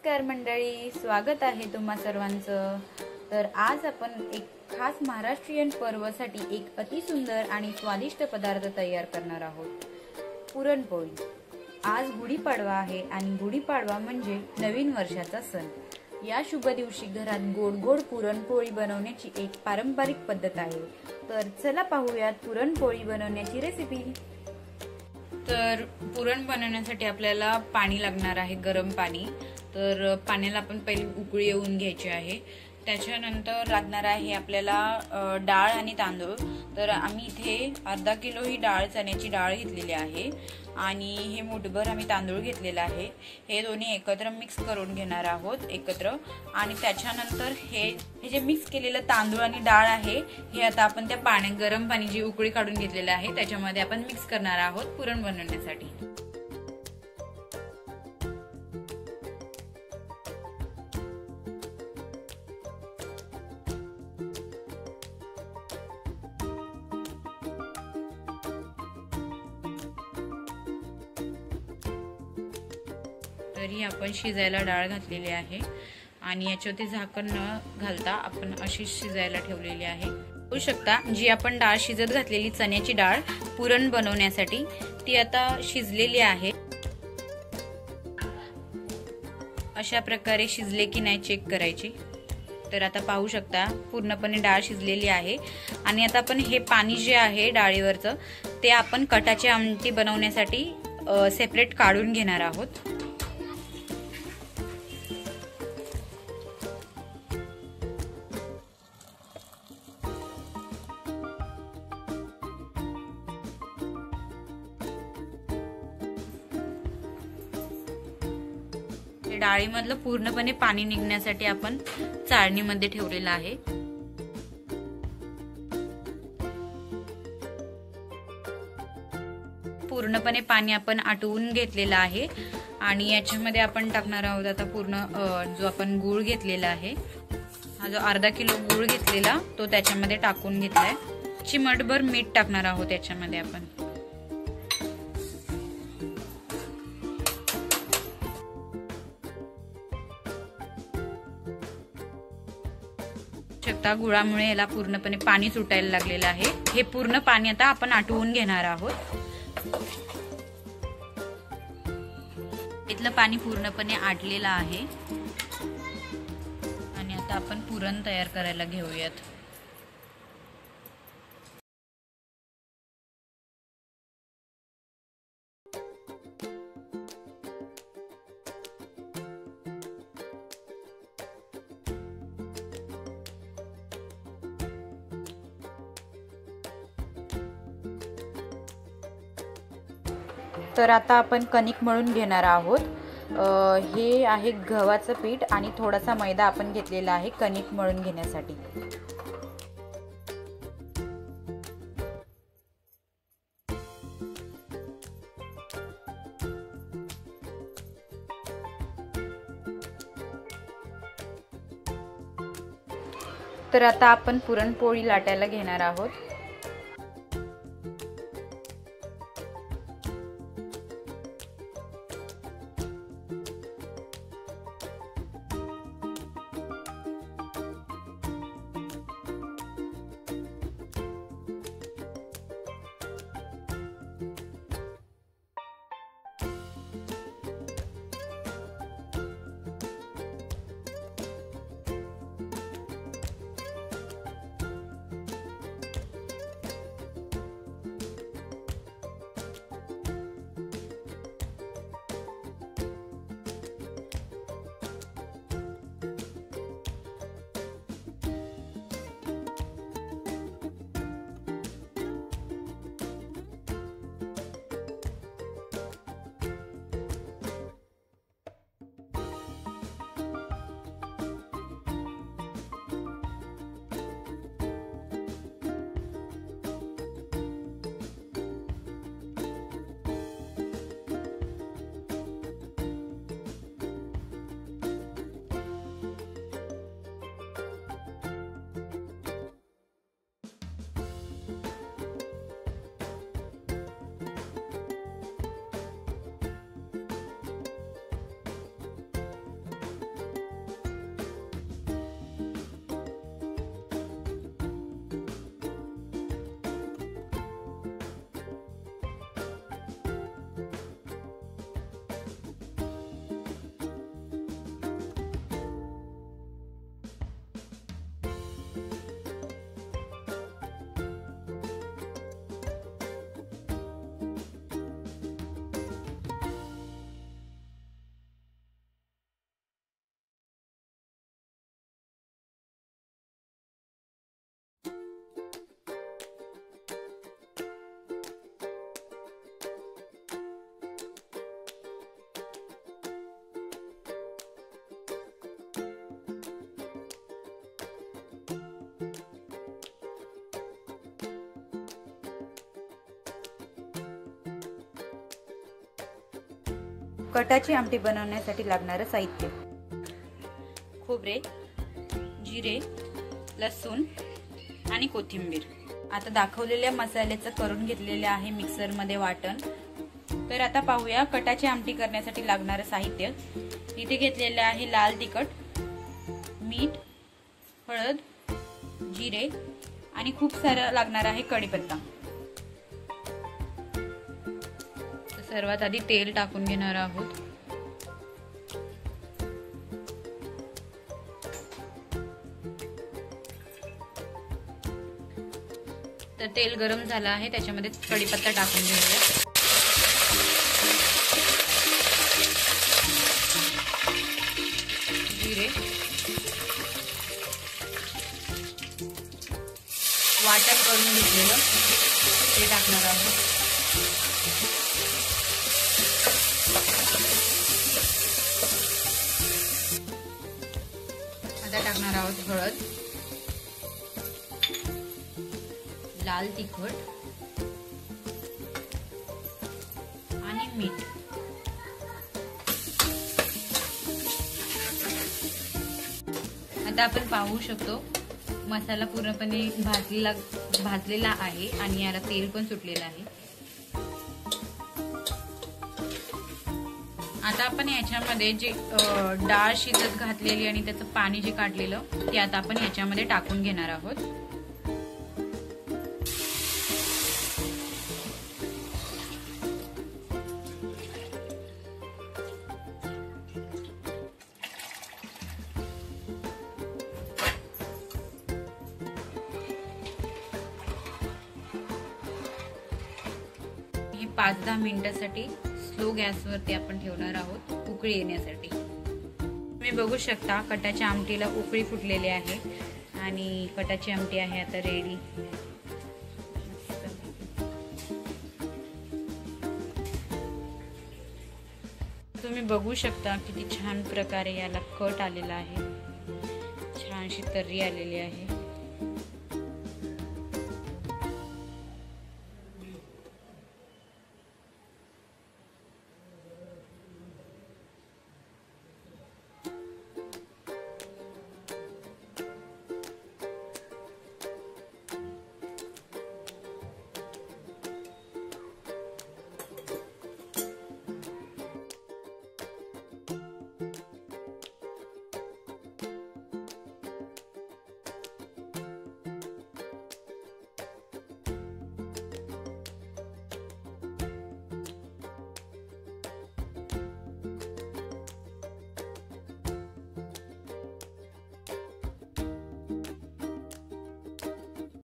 नमस्कार मंडळी, स्वागत आहे तुम्हा सर्वांचं। तर आज आपण एक खास महाराष्ट्रीयन पर्वसाठी एक अतिसुंदर आणि स्वादिष्ट पदार्थ तयार करणार आहोत, पुरणपोळी। आज गुढीपाडवा आहे आणि गुढीपाडवा म्हणजे नवीन वर्षाचा सण। या शुभ दिवशी घरात गोड गोड पुरणपोळी बनवण्याची एक पारंपरिक पद्धत आहे। तर चला पाहूयात पुरणपोळी बनवण्याची रेसिपी। तर पुरण बनवण्यासाठी आपल्याला पाणी लागणार आहे, गरम पाणी। तर पाण्याला आपण पहिली उकळी येऊन घ्यायची आहे। त्याच्यानंतर लागणार आहे आपल्याला डाळ आणि तांदूळ। तर आम्ही इथे अर्धा किलो ही डाळ, चण्याची डाळ घेतलेली आहे आणि हे मुठभर आम्ही तांदूळ घेतलेला आहे। हे दोन्ही एकत्र मिक्स करून घेणार आहोत एकत्र। आणि त्याच्यानंतर हे जे मिक्स केलेलं तांदूळ आणि डाळ आहे हे आता आपण त्या गरम पाणी जी उकळी काढून घेतलेलं आहे त्याच्यामध्ये आपण मिक्स करणार आहोत पुरण बनवण्यासाठी। तरी आपण शिजायला डाळ घातलेली आहे आणि याच्यावरती झाकण न घालता आपण अशी शिजायला ठेवलेली आहे। बघू शकता जी आपण डाळ शिजत घातलेली चण्याची डाळ पुरण बनवण्यासाठी ती आता शिजलेली आहे। अशा प्रकारे शिजले की नाही चेक करायची। तर आता पाहू शकता पूर्णपणे डाळ शिजलेली आहे आणि आता आपण हे पाणी जे आहे डाळीवरचं ते आपण कटाची आमटी बनवण्यासाठी सेपरेट काढून घेणार आहोत। डाळीमधलं पूर्णपणे पाणी निघण्यासाठी आपण चाळणीमध्ये ठेवलेलं आहे। पूर्णपणे पाणी आपण आटवून घेतलेलं आहे आणि याच्यामध्ये आपण टाकणार आहोत आता पूर्ण जो आपण गूळ घेतलेला आहे, हा जो अर्धा किलो गूळ घेतलेला तो त्याच्यामध्ये टाकून घेतलाय। चिमटभर मीठ टाकणार आहोत याच्यामध्ये आपण। शकता गुळामुळे याला पूर्णपणे पाणी सुटायला लागलेलं आहे। हे पूर्ण पाणी आता आपण आटवून घेणार आहोत। इथलं पाणी पूर्णपणे आटलेलं आहे आणि आता आपण पुरण तयार करायला घेऊयात। तर आता आपण कणिक मळून घेणार आहोत। हे आहे गव्हाचं पीठ आणि थोडासा मैदा आपण घेतलेला आहे कणिक मळून घेण्यासाठी। तर आता आपण पुरणपोळी लाटायला घेणार आहोत। कटाची आमटी बनवण्यासाठी लागणारं साहित्य: खोबरे, जिरे, लसूण आणि कोथिंबीर. आता दाखवलेल्या मसाल्याचं करून घेतलेले आहे मिक्सरमध्ये वाटण. तर आता पाहूया कटाची आमटी करण्यासाठी लागणारं साहित्य. इथे घेतलेले आहे लाल तिखट, मीठ, हळद, जिरे आणि खूप सारं लागणार आहे कढीपत्ता. सर्वात आधी तेल टाकून घेणार आहोत. तर तेल गरम झालं आहे, त्याच्यामध्ये कढीपत्ता टाकून घेऊया. जिरे, वाटण करून घेतलेलं ते टाकणार आहोत. आता टाकणार आहोत हळद, लाल तिखट आणि मीठ. आता आपण पाहू शकतो मसाला पूर्णपणे भाजलेला आहे आणि याला तेल पण सुटलेलं आहे. आता आपण याच्यामध्ये जे डाळ शिजत घातलेली आणि त्याचं पाणी जे काढलेलं ते आता आपण याच्यामध्ये टाकून घेणार आहोत. हे 5-10 मिनिटांसाठी स्लो गॅसवरती आपण ठेवणार आहोत उकळी येण्यासाठी. तुम्ही बघू शकता कटाच्या आमटीला उकळी फुटलेली आहे आणि कटाची आमटी आहे आता रेडी. तुम्ही बघू शकता किती छान प्रकारे याला कट आलेला आहे, छानशी तर्री आलेली आहे.